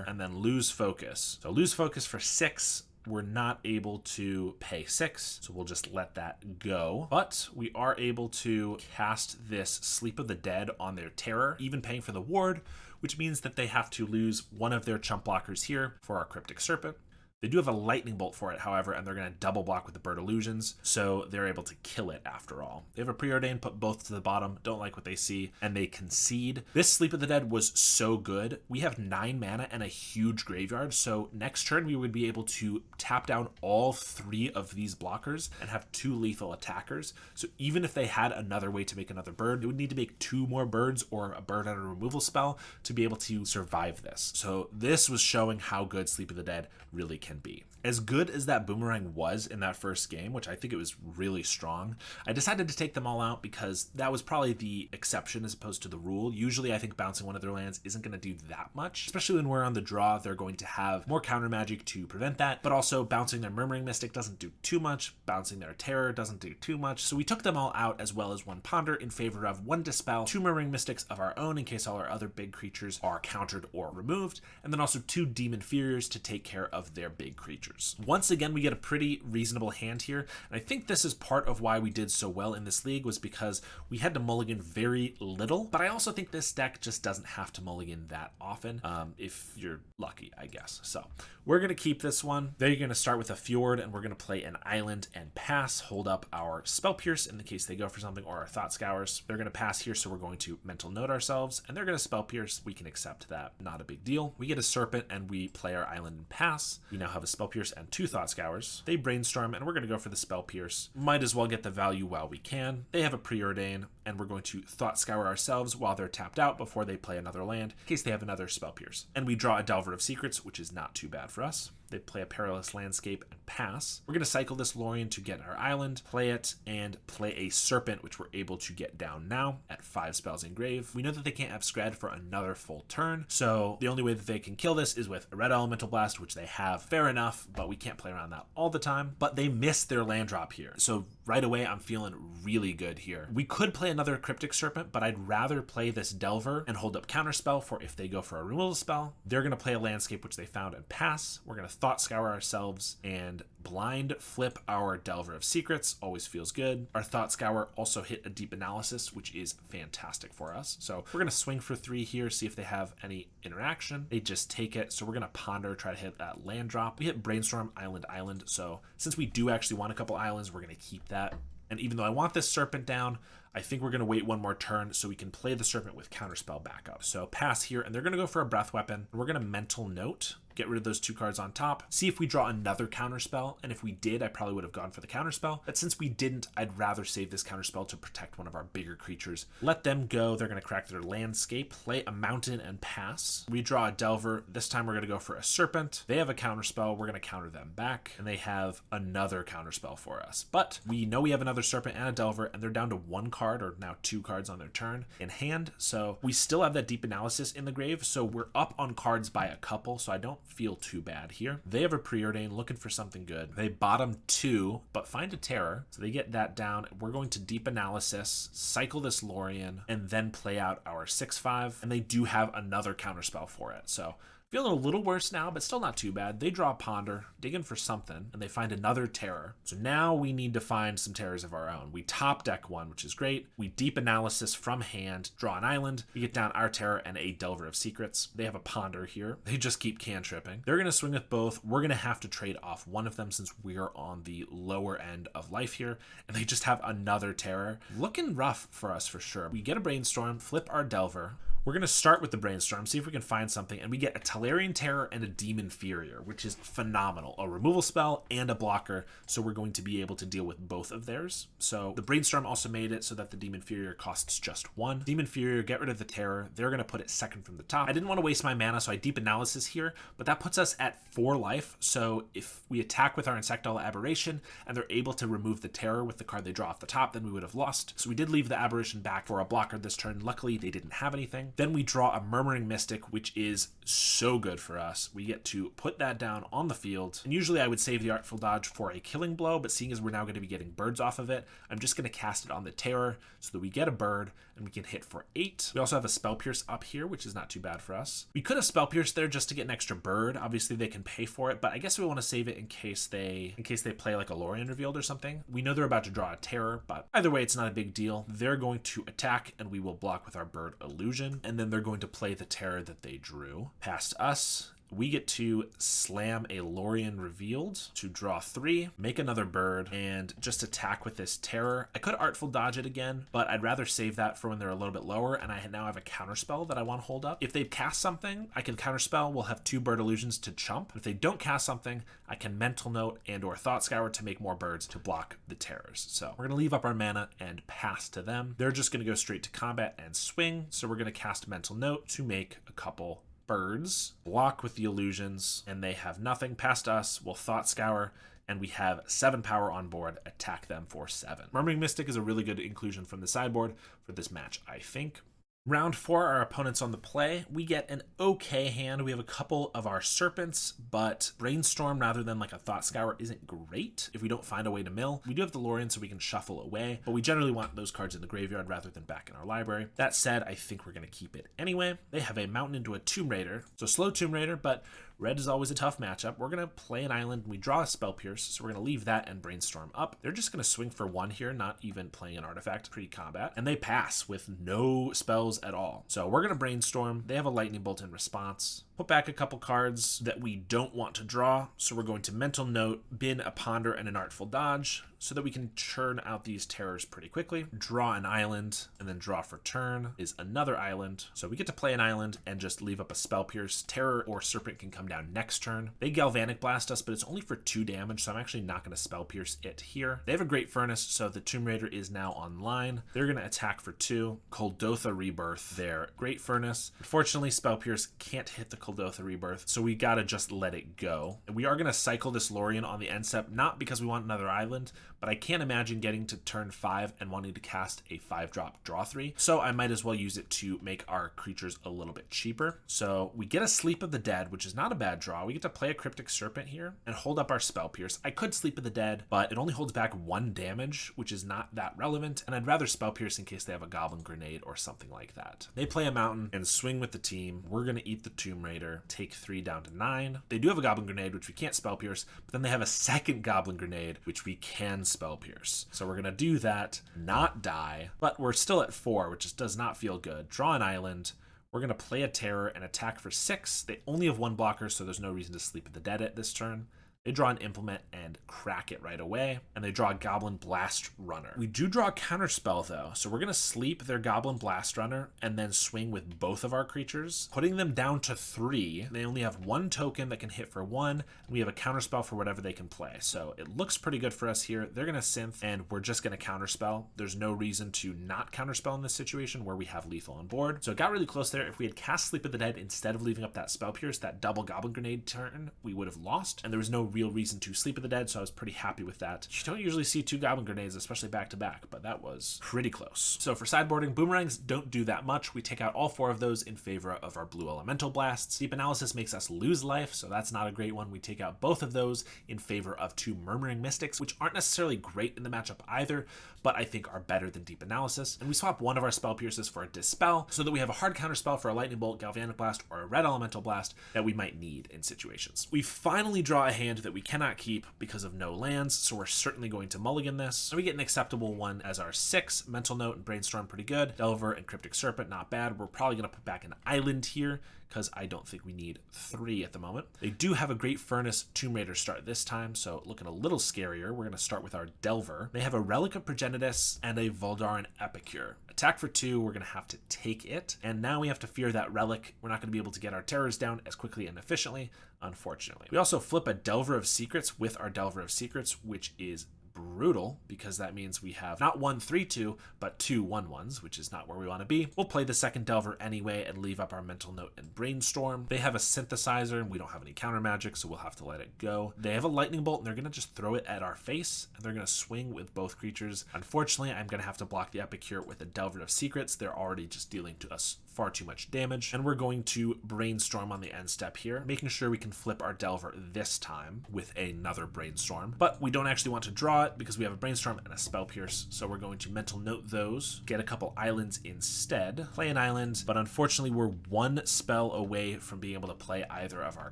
and then lose focus. So lose focus for 6. We're not able to pay 6, so we'll just let that go. But we are able to cast this Sleep of the Dead on their Terror, even paying for the ward, which means that they have to lose one of their chump blockers here for our Cryptic Serpent. They do have a Lightning Bolt for it, however, and they're going to double block with the Bird Illusions, so they're able to kill it after all. They have a Preordain, put both to the bottom, don't like what they see, and they concede. This Sleep of the Dead was so good. We have 9 mana and a huge graveyard, so next turn we would be able to tap down all 3 of these blockers and have 2 lethal attackers. So even if they had another way to make another bird, they would need to make 2 more birds or a bird and a removal spell to be able to survive this. So this was showing how good Sleep of the Dead really can be. As good as that Boomerang was in that first game, which I think it was really strong, I decided to take them all out because that was probably the exception as opposed to the rule. Usually I think bouncing one of their lands isn't going to do that much, especially when we're on the draw. They're going to have more counter magic to prevent that, but also bouncing their Murmuring Mystic doesn't do too much, bouncing their Terror doesn't do too much, so we took them all out as well as 1 Ponder in favor of 1 Dispel, 2 Murmuring Mystics of our own in case all our other big creatures are countered or removed, and then also 2 Demon Furiors to take care of their big creatures. Once again, we get a pretty reasonable hand here, and I think this is part of why we did so well in this league was because we had to mulligan very little, but I also think this deck just doesn't have to mulligan that often, if you're lucky, I guess. So we're going to keep this one. They're going to start with a Fjord, and we're going to play an Island and pass, hold up our Spell Pierce in the case they go for something, or our Thought Scours. They're going to pass here, so we're going to Mental Note ourselves, and they're going to Spell Pierce. We can accept that, not a big deal. We get a Serpent, and we play our Island and pass. We now have a Spell Pierce and 2 Thought Scours. They Brainstorm, and we're going to go for the Spell Pierce. Might as well get the value while we can. They have a Preordain, and we're going to Thought Scour ourselves while they're tapped out before they play another land, in case they have another Spell Pierce. And we draw a Delver of Secrets, which is not too bad for us. They play a Perilous Landscape and pass. We're going to cycle this Lorien to get our island, play it, and play a Serpent, which we're able to get down now at 5 spells engrave. We know that they can't have Scred for another full turn, so the only way that they can kill this is with a Red Elemental Blast, which they have. Fair enough, but we can't play around that all the time. But they missed their land drop here, so right away I'm feeling really good here. We could play another Cryptic Serpent, but I'd rather play this Delver and hold up Counterspell for if they go for a removal spell. They're going to play a Landscape, which they found, and pass. We're going to Thought Scour ourselves and blind flip our Delver of Secrets. Always feels good. Our Thought Scour also hit a Deep Analysis, which is fantastic for us. So we're going to swing for 3 here, see if they have any interaction. They just take it, so we're going to Ponder, try to hit that land drop. We hit Brainstorm, Island, so since we do actually want a couple islands, we're going to keep that. And even though I want this Serpent down, I think we're going to wait 1 more turn so we can play the Serpent with Counterspell backup. So pass here, and they're going to go for a Breath Weapon. We're going to Mental Note, get rid of those 2 cards on top, see if we draw another Counterspell, and if we did, I probably would have gone for the Counterspell. But since we didn't, I'd rather save this Counterspell to protect one of our bigger creatures. Let them go. They're going to crack their Landscape, play a Mountain, and pass. We draw a Delver. This time we're going to go for a Serpent. They have a Counterspell. We're going to counter them back, and they have another Counterspell for us. But we know we have another Serpent and a Delver, and they're down to 1 card card, or now 2 cards on their turn in hand. So we still have that deep analysis in the grave, so we're up on cards by a couple, so I don't feel too bad here. They have a Preordain looking for something good. They bottom 2, but find a Terror, so they get that down. We're going to deep analysis, cycle this Lorien, and then play out our 6/5, and they do have another counterspell for it. So feeling a little worse now, but still not too bad. They draw Ponder, digging for something, and they find another Terror. So now we need to find some Terrors of our own. We top deck one, which is great. We deep analysis from hand, draw an island. We get down our Terror and a Delver of Secrets. They have a Ponder here. They just keep cantripping. They're going to swing with both. We're going to have to trade off one of them since we're on the lower end of life here. And they just have another Terror. Looking rough for us for sure. We get a Brainstorm, flip our Delver. We're going to start with the Brainstorm, see if we can find something, and we get a Tolarian Terror and a Demon Furior, which is phenomenal. A removal spell and a blocker, so we're going to be able to deal with both of theirs. So the Brainstorm also made it so that the Demon Furior costs just 1. Demon Furior, get rid of the Terror. They're going to put it second from the top. I didn't want to waste my mana, so I deep analysis here, but that puts us at 4 life. So if we attack with our Insectile Aberration, and they're able to remove the Terror with the card they draw off the top, then we would have lost. So we did leave the Aberration back for a blocker this turn. Luckily, they didn't have anything. Then we draw a Murmuring Mystic, which is so good for us. We get to put that down on the field. And usually I would save the Artful Dodge for a killing blow, but seeing as we're now going to be getting birds off of it, I'm just going to cast it on the Terror so that we get a bird and we can hit for 8. We also have a Spell Pierce up here, which is not too bad for us. We could have Spell Pierce there just to get an extra bird. Obviously they can pay for it, but I guess we want to save it in case they play like a Lorien Revealed or something. We know they're about to draw a Terror, but either way, it's not a big deal. They're going to attack and we will block with our Bird Illusion, and then they're going to play the Terror that they drew. Past us, we get to slam a Lorien Revealed to draw 3, make another bird, and just attack with this Terror. I could Artful Dodge it again, but I'd rather save that for when they're a little bit lower, and I now have a counterspell that I want to hold up. If they cast something, I can counterspell. We'll have 2 Bird Illusions to chump. If they don't cast something, I can Mental Note and or Thought Scour to make more birds to block the Terrors. So we're going to leave up our mana and pass to them. They're just going to go straight to combat and swing, so we're going to cast Mental Note to make a couple birds, block with the illusions, and they have nothing. Past us, we'll Thought Scour, and we have 7 power on board, attack them for 7. Murmuring Mystic is a really good inclusion from the sideboard for this match, I think. Round 4, our opponent's on the play. We get an okay hand. We have a couple of our Serpents, but Brainstorm rather than like a Thought Scour isn't great if we don't find a way to mill. We do have the Lorien, so we can shuffle away, but we generally want those cards in the graveyard rather than back in our library. That said, I think we're going to keep it anyway. They have a Mountain into a Tomb Raider, so slow Tomb Raider, but red is always a tough matchup. We're going to play an island. We draw a Spell Pierce, so we're going to leave that and Brainstorm up. They're just going to swing for 1 here, not even playing an artifact pre-combat, and they pass with no spells at all. So we're going to Brainstorm. They have a Lightning Bolt in response. Put back a couple cards that we don't want to draw, so we're going to Mental Note, bin a Ponder and an Artful Dodge, so that we can churn out these Terrors pretty quickly. Draw an island, and then draw for turn is another island. So we get to play an island and just leave up a Spell Pierce. Terror or Serpent can come down next turn. They Galvanic Blast us, but it's only for 2 damage, so I'm actually not going to Spell Pierce it here. They have a Great Furnace, so the Tomb Raider is now online. They're going to attack for 2. Kuldotha Rebirth their Great Furnace. Unfortunately, Spell Pierce can't hit the Kuldotha Rebirth, so we gotta just let it go. And we are going to cycle this Lorien on the end step, not because we want another island, but I can't imagine getting to turn 5 and wanting to cast a 5-drop draw 3, so I might as well use it to make our creatures a little bit cheaper. So we get a Sleep of the Dead, which is not a bad draw. We get to play a Cryptic Serpent here and hold up our Spell Pierce. I could Sleep of the Dead, but it only holds back 1 damage, which is not that relevant, and I'd rather Spell Pierce in case they have a Goblin Grenade or something like that. They play a Mountain and swing with the team. We're going to eat the Tomb Raider, take 3 down to 9. They do have a Goblin Grenade, which we can't Spell Pierce, but then they have a second Goblin Grenade, which we can Spell Pierce. So we're going to do that, not die, but we're still at 4, which just does not feel good. Draw an island. We're going to play a Terror and attack for 6. They only have 1 blocker, so there's no reason to Sleep of the Dead at this turn. They draw an Implement and crack it right away, and they draw a Goblin Blast Runner. We do draw a Counterspell, though, so we're going to sleep their Goblin Blast Runner and then swing with both of our creatures, putting them down to 3. They only have 1 token that can hit for 1, and we have a Counterspell for whatever they can play, so it looks pretty good for us here. They're going to Synth, and we're just going to Counterspell. There's no reason to not Counterspell in this situation where we have lethal on board, so it got really close there. If we had cast Sleep of the Dead instead of leaving up that Spell Pierce, that double Goblin Grenade turn, we would have lost, and there was no real reason to sleep with the dead, so I was pretty happy with that. You don't usually see 2 Goblin Grenades, especially back to back, but that was pretty close. So for sideboarding, Boomerangs don't do that much. We take out all 4 of those in favor of our Blue Elemental Blasts. Deep Analysis makes us lose life, so that's not a great one. We take out both of those in favor of 2 Murmuring Mystics, which aren't necessarily great in the matchup either, but I think are better than Deep Analysis. And we swap one of our Spell Pierces for a Dispel, so that we have a hard counterspell for a Lightning Bolt, Galvanic Blast, or a Red Elemental Blast that we might need in situations. We finally draw a hand that we cannot keep because of no lands, so we're certainly going to mulligan this. And we get an acceptable one as our 6. Mental Note and Brainstorm pretty good. Delver and Cryptic Serpent, not bad. We're probably going to put back an Island here, because I don't think we need 3 at the moment. They do have a Great Furnace Tomb Raider start this time, so looking a little scarier. We're going to start with our Delver. They have a Relic of Progenitus and a Voldaren Epicure. Attack for 2, we're going to have to take it, and now we have to fear that Relic. We're not going to be able to get our terrors down as quickly and efficiently, unfortunately. We also flip a Delver of Secrets with our Delver of Secrets, which is brutal, because that means we have not 1/3/2 but 2 1/1s, which is not where we want to be. We'll play the second Delver anyway and leave up our Mental Note and Brainstorm. They have a Synthesizer and we don't have any counter magic, so we'll have to let it go. They have a Lightning Bolt and they're going to just throw it at our face, and they're going to swing with both creatures. Unfortunately, I'm going to have to block the Epicure with a Delver of Secrets. They're already just dealing to us far too much damage, and we're going to Brainstorm on the end step here, making sure we can flip our Delver this time with another Brainstorm. But we don't actually want to draw it because we have a Brainstorm and a Spell Pierce, so we're going to Mental Note those, get a couple islands instead, play an island, but unfortunately we're 1 spell away from being able to play either of our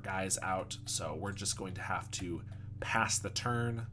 guys out, so we're just going to have to pass the turn.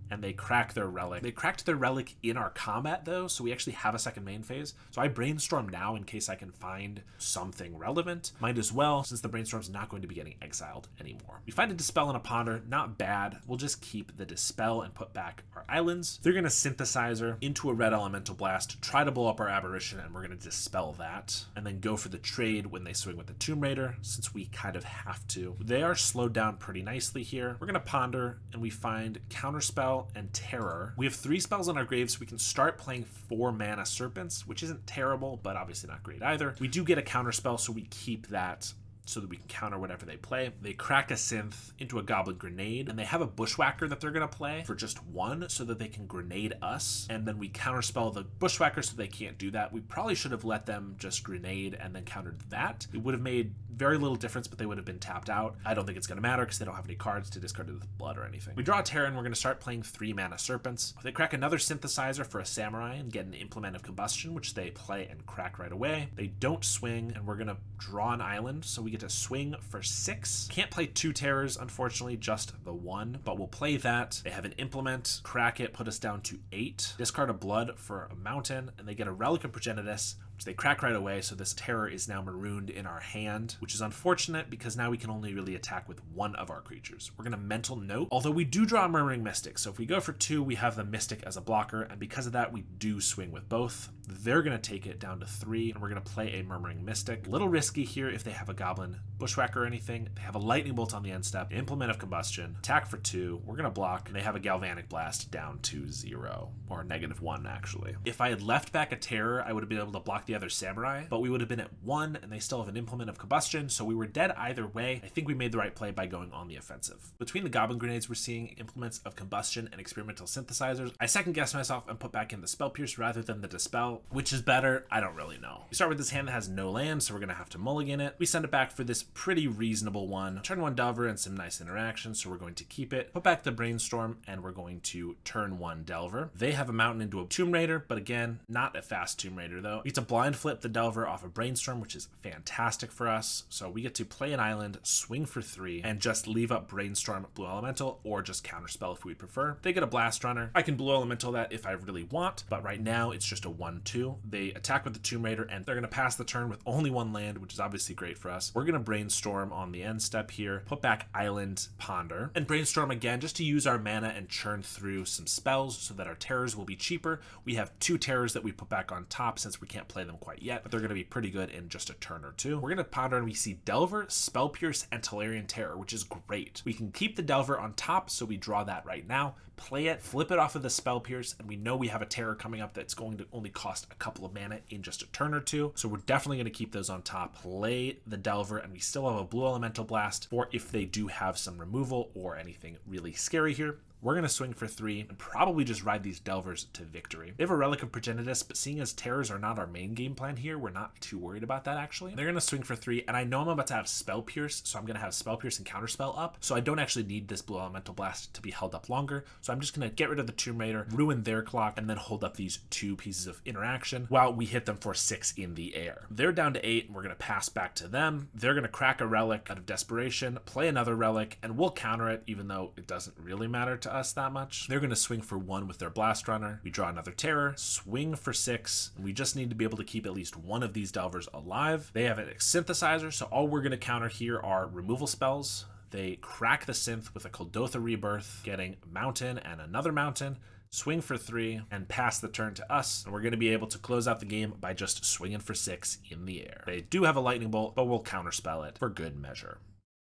And they crack their Relic. They cracked their Relic in our combat though, so we actually have a second main phase. So I Brainstorm now in case I can find something relevant. Might as well, since the Brainstorm's not going to be getting exiled anymore. We find a Dispel and a Ponder, not bad. We'll just keep the Dispel and put back our islands. They're gonna Synthesizer into a Red Elemental Blast, try to blow up our Aberration, and we're gonna Dispel that. And then go for the trade when they swing with the Tomb Raider, since we kind of have to. They are slowed down pretty nicely here. We're gonna Ponder, and we find Counterspell and Terror. We have 3 spells on our grave, so we can start playing 4 mana Serpents, which isn't terrible, but obviously not great either. We do get a counterspell, so we keep that so that we can counter whatever they play. They crack a Synth into a Goblin Grenade, and they have a Bushwhacker that they're going to play for just 1 so that they can grenade us, and then we counterspell the Bushwhacker so they can't do that. We probably should have let them just grenade and then countered that. It would have made very little difference, but they would have been tapped out. I don't think it's going to matter because they don't have any cards to discard it with blood or anything. We draw a Terror, and we're going to start playing 3 mana Serpents. They crack another Synthesizer for a Samurai and get an Implement of Combustion, which they play and crack right away. They don't swing, and we're going to draw an island, so we get to swing for 6. Can't play 2 Terrors, unfortunately, just the 1, but we'll play that. They have an Implement, crack it, put us down to 8. Discard a Blood for a Mountain, and they get a Relic of Progenitus, which they crack right away, so this Terror is now marooned in our hand, which is unfortunate because now we can only really attack with 1 of our creatures. We're going to Mental Note, although we do draw a Murmuring Mystic, so if we go for 2, we have the Mystic as a blocker, and because of that, we do swing with both. They're going to take it down to 3, and we're going to play a Murmuring Mystic. A little risky here if they have a Goblin Bushwhacker or anything. They have a Lightning Bolt on the end step, Implement of Combustion, attack for 2, we're going to block, and they have a Galvanic Blast down to 0, or -1 actually. If I had left back a Terror, I would have been able to block the other Samurai, but we would have been at 1, and they still have an Implement of Combustion, so we were dead either way. I think we made the right play by going on the offensive. Between the Goblin Grenades, we're seeing Implements of Combustion and Experimental Synthesizers. I second-guessed myself and put back in the Spell Pierce rather than the Dispel. Which is better? I don't really know. We start with this hand that has no land, so we're going to have to mulligan it. We send it back for this pretty reasonable one. Turn 1 Delver and some nice interactions, so we're going to keep it. Put back the Brainstorm, and we're going to turn 1 Delver. They have a Mountain into a Tomb Raider, but again, not a fast Tomb Raider though. We get to blind flip the Delver off a Brainstorm, which is fantastic for us. So we get to play an island, swing for 3, and just leave up Brainstorm, Blue Elemental, or just Counterspell if we prefer. They get a Blast Runner. I can Blue Elemental that if I really want, but right now it's just a 1/2. They attack with the Tomb Raider, and they're going to pass the turn with only 1 land, which is obviously great for us. We're going to Brainstorm on the end step here, put back Island, Ponder, and Brainstorm again just to use our mana and churn through some spells so that our Terrors will be cheaper. We have 2 Terrors that we put back on top since we can't play them quite yet, but they're going to be pretty good in just a turn or 2. We're going to Ponder, and we see Delver, Spell Pierce, and Tolarian Terror, which is great. We can keep the Delver on top, so we draw that right now, play it, flip it off of the Spell Pierce, and we know we have a Terror coming up that's going to only cost lost a couple of mana in just a turn or two. So we're definitely going to keep those on top, play the Delver, and we still have a blue elemental blast for if they do have some removal or anything really scary here. We're going to swing for 3 and probably just ride these Delvers to victory. They have a Relic of Progenitus, but seeing as Terrors are not our main game plan here, we're not too worried about that actually. They're going to swing for 3, and I know I'm about to have Spell Pierce, so I'm going to have Spell Pierce and Counterspell up, so I don't actually need this Blue Elemental Blast to be held up longer, so I'm just going to get rid of the Tomb Raider, ruin their clock, and then hold up these 2 pieces of interaction while we hit them for 6 in the air. They're down to 8, and we're going to pass back to them. They're going to crack a Relic out of desperation, play another Relic, and we'll counter it, even though it doesn't really matter to us that much. They're going to swing for 1 with their Blast Runner. We draw another Terror, swing for 6. And we just need to be able to keep at least one of these Delvers alive. They have a Synthesizer, so all we're going to counter here are removal spells. They crack the Synth with a Kuldotha Rebirth, getting Mountain and another Mountain. Swing for 3 and pass the turn to us, and we're going to be able to close out the game by just swinging for 6 in the air. They do have a Lightning Bolt, but we'll counterspell it for good measure.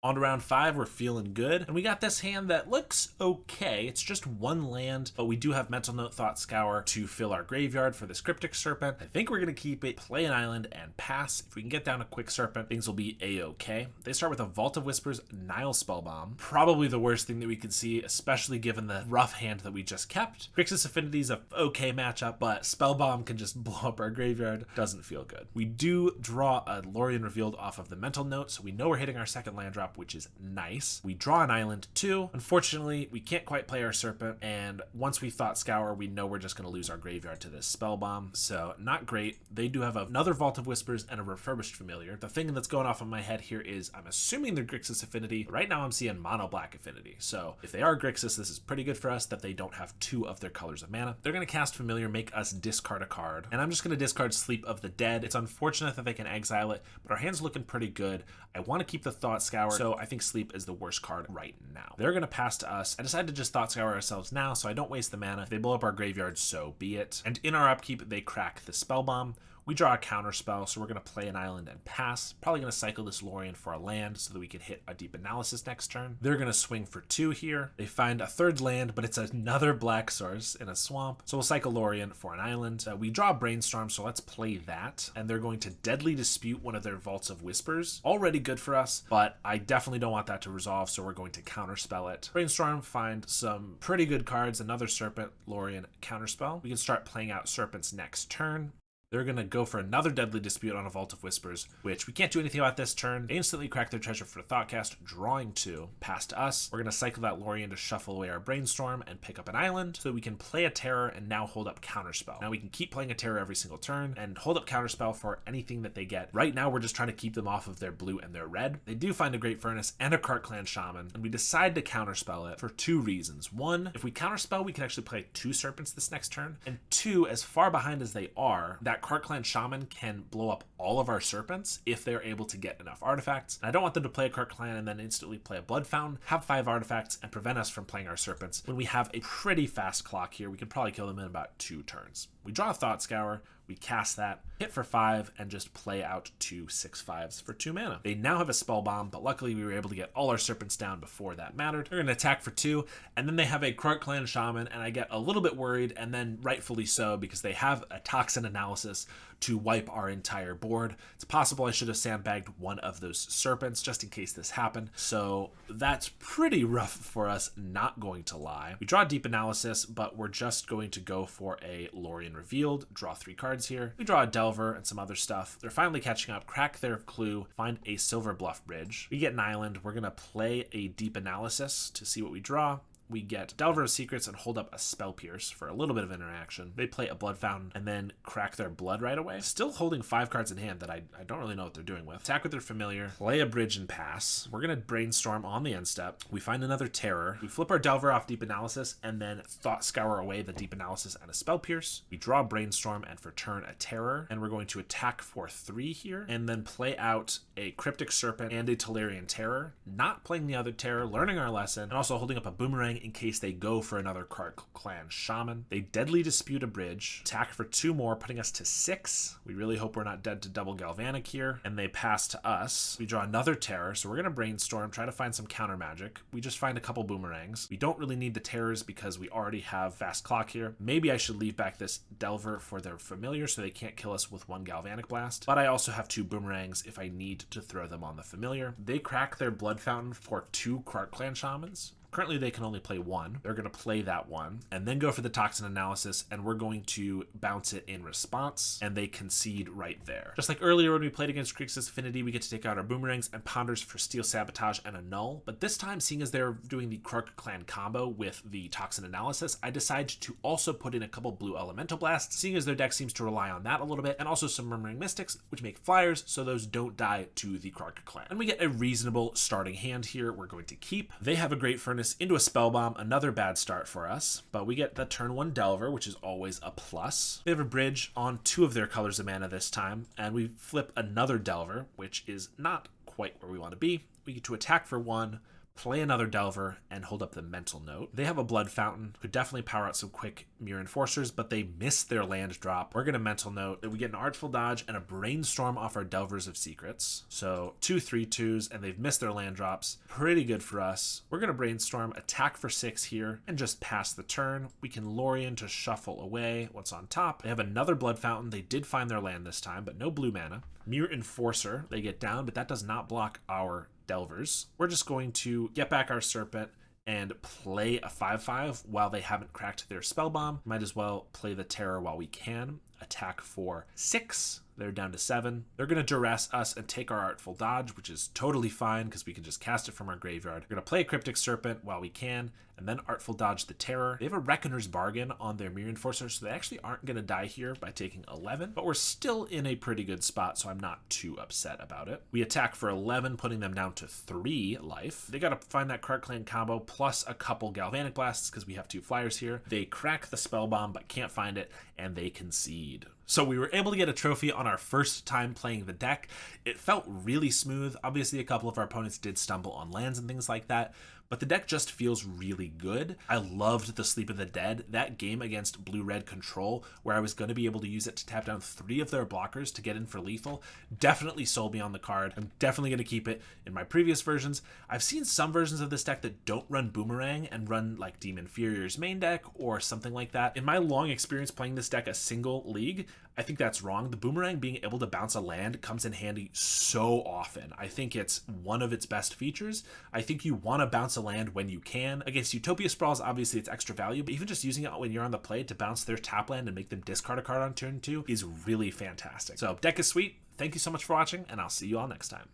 On to round 5, we're feeling good, and we got this hand that looks okay. It's just 1 land, but we do have Mental Note, Thought Scour to fill our graveyard for this Cryptic Serpent. I think we're going to keep it, play an island, and pass. If we can get down a Quick Serpent, things will be a-okay. They start with a Vault of Whispers, Nile Spellbomb. Probably the worst thing that we could see, especially given the rough hand that we just kept. Grixis Affinity is a okay matchup, but Spellbomb can just blow up our graveyard. Doesn't feel good. We do draw a Lorien Revealed off of the Mental Note, so we know we're hitting our second land drop, which is nice. We draw an island too. Unfortunately, we can't quite play our Serpent, and once we Thought Scour, we know we're just going to lose our graveyard to this Spell Bomb, so not great. They do have another Vault of Whispers and a Refurbished Familiar. The thing that's going off in my head here is I'm assuming they're Grixis Affinity. Right now I'm seeing Mono Black Affinity, so if they are Grixis, this is pretty good for us that they don't have 2 of their colors of mana. They're going to cast Familiar, make us discard a card, and I'm just going to discard Sleep of the Dead. It's unfortunate that they can exile it, but our hand's looking pretty good. I want to keep the Thought Scour, so I think Sleep is the worst card right now. They're going to pass to us. I decided to just Thought Scour ourselves now, so I don't waste the mana. If they blow up our graveyard, so be it. And in our upkeep, they crack the Spell Bomb. We draw a counter spell, so we're going to play an island and pass. Probably going to cycle this Lorien for a land so that we can hit a Deep Analysis next turn. They're going to swing for 2 here. They find a 3rd land, but it's another black source in a swamp. So we'll cycle Lorien for an island. We draw Brainstorm, so let's play that. And they're going to Deadly Dispute one of their Vaults of Whispers. Already good for us, but I definitely don't want that to resolve, so we're going to counterspell it. Brainstorm, find some pretty good cards. Another Serpent, Lorien, counterspell. We can start playing out Serpents next turn. They're going to go for another Deadly Dispute on a Vault of Whispers, which we can't do anything about this turn. They instantly crack their treasure for Thoughtcast, drawing 2. Pass to us. We're going to cycle that Lorien to shuffle away our Brainstorm and pick up an island so that we can play a Terror and now hold up Counterspell. Now we can keep playing a Terror every single turn and hold up Counterspell for anything that they get. Right now we're just trying to keep them off of their blue and their red. They do find a Great Furnace and a Cart Clan Shaman, and we decide to Counterspell it for 2 reasons. 1, if we Counterspell, we can actually play 2 Serpents this next turn, and 2, as far behind as they are, that Cart Clan Shaman can blow up all of our Serpents if they're able to get enough artifacts. And I don't want them to play a Cart Clan and then instantly play a Blood Fountain, have 5 artifacts, and prevent us from playing our Serpents. When we have a pretty fast clock here, we can probably kill them in about 2 turns. We draw a Thought Scour, we cast that, hit for 5, and just play out 2 6/5s for 2 mana. They now have a Spell Bomb, but luckily we were able to get all our Serpents down before that mattered. They're going to attack for 2, and then they have a Cart Clan Shaman, and I get a little bit worried, and then rightfully so, because they have a Toxin Analysis to wipe our entire board. It's possible I should have sandbagged one of those Serpents just in case this happened, so that's pretty rough for us, not going to lie. We draw Deep Analysis, but we're just going to go for a Lorien Revealed, draw 3 cards here. We draw a Delver and some other stuff. They're finally catching up, crack their clue, find a Silver Bluff Bridge. We get an island. We're going to play a Deep Analysis to see what we draw. We get Delver of Secrets and hold up a Spell Pierce for a little bit of interaction. They play a Blood Fountain and then crack their blood right away. Still holding 5 cards in hand that I don't really know what they're doing with. Attack with their Familiar, play a Bridge and pass. We're going to Brainstorm on the end step. We find another Terror. We flip our Delver off Deep Analysis and then Thought Scour away the Deep Analysis and a Spell Pierce. We draw Brainstorm and for turn a Terror, and we're going to attack for 3 here and then play out a Cryptic Serpent and a Tolarian Terror. Not playing the other Terror, learning our lesson, and also holding up a Boomerang in case they go for another Krark Clan Shaman. They deadly dispute a bridge, attack for 2 more, putting us to 6. We really hope we're not dead to double Galvanic here, and they pass to us. We draw another Terror, so we're going to brainstorm, try to find some counter magic. We just find a couple boomerangs. We don't really need the Terrors because we already have Fast Clock here. Maybe I should leave back this Delver for their familiar so they can't kill us with 1 Galvanic Blast, but I also have 2 boomerangs if I need to throw them on the familiar. They crack their Blood Fountain for 2 Krark Clan Shamans. Currently, they can only play 1. They're going to play that 1 and then go for the Toxin Analysis, and we're going to bounce it in response, and they concede right there. Just like earlier when we played against Grixis Affinity, we get to take out our Boomerangs and Ponders for Steel Sabotage and a Null, but this time, seeing as they're doing the Krark Clan combo with the Toxin Analysis, I decided to also put in a couple Blue Elemental Blasts, seeing as their deck seems to rely on that a little bit, and also some Murmuring Mystics, which make flyers, so those don't die to the Krark Clan. And we get a reasonable starting hand here we're going to keep. They have a Great Furnace into a Spellbomb, another bad start for us, but we get the turn 1 Delver, which is always a plus. They have a bridge on 2 of their colors of mana this time, and we flip another Delver, which is not quite where we want to be. We get to attack for 1, play another Delver, and hold up the Mental Note. They have a Blood Fountain, could definitely power out some quick Mirror Enforcers, but they miss their land drop. We're going to Mental Note. We get an Artful Dodge and a Brainstorm off our Delvers of Secrets. So 2 3/2s, and they've missed their land drops. Pretty good for us. We're going to Brainstorm, attack for 6 here, and just pass the turn. We can Lorien to shuffle away what's on top. They have another Blood Fountain. They did find their land this time, but no blue mana. Mirror Enforcer, they get down, but that does not block our Delvers. We're just going to get back our Serpent and play a 5/5 while they haven't cracked their Spellbomb. Might as well play the Terror while we can. Attack for 6. They're down to 7. They're going to duress us and take our Artful Dodge, which is totally fine because we can just cast it from our graveyard. We're going to play a Cryptic Serpent while we can, and then Artful Dodge the Terror. They have a Reckoner's Bargain on their Mirror Enforcer, so they actually aren't going to die here by taking 11, but we're still in a pretty good spot, so I'm not too upset about it. We attack for 11, putting them down to 3 life. They got to find that Krark Clan combo plus a couple Galvanic Blasts because we have 2 flyers here. They crack the Spellbomb but can't find it, and they concede. So we were able to get a trophy on our first time playing the deck. It felt really smooth. Obviously, a couple of our opponents did stumble on lands and things like that, but the deck just feels really good. I loved the Sleep of the Dead. That game against Blue-Red Control, where I was going to be able to use it to tap down 3 of their blockers to get in for lethal, definitely sold me on the card. I'm definitely going to keep it in my previous versions. I've seen some versions of this deck that don't run Boomerang and run like Demon Inferior's main deck or something like that. In my long experience playing this deck a single league, I think that's wrong. The Boomerang being able to bounce a land comes in handy so often. I think it's one of its best features. I think you want to bounce a land when you can. Against Utopia Sprawls, obviously it's extra value, but even just using it when you're on the play to bounce their tap land and make them discard a card on turn 2 is really fantastic. So deck is sweet. Thank you so much for watching, and I'll see you all next time.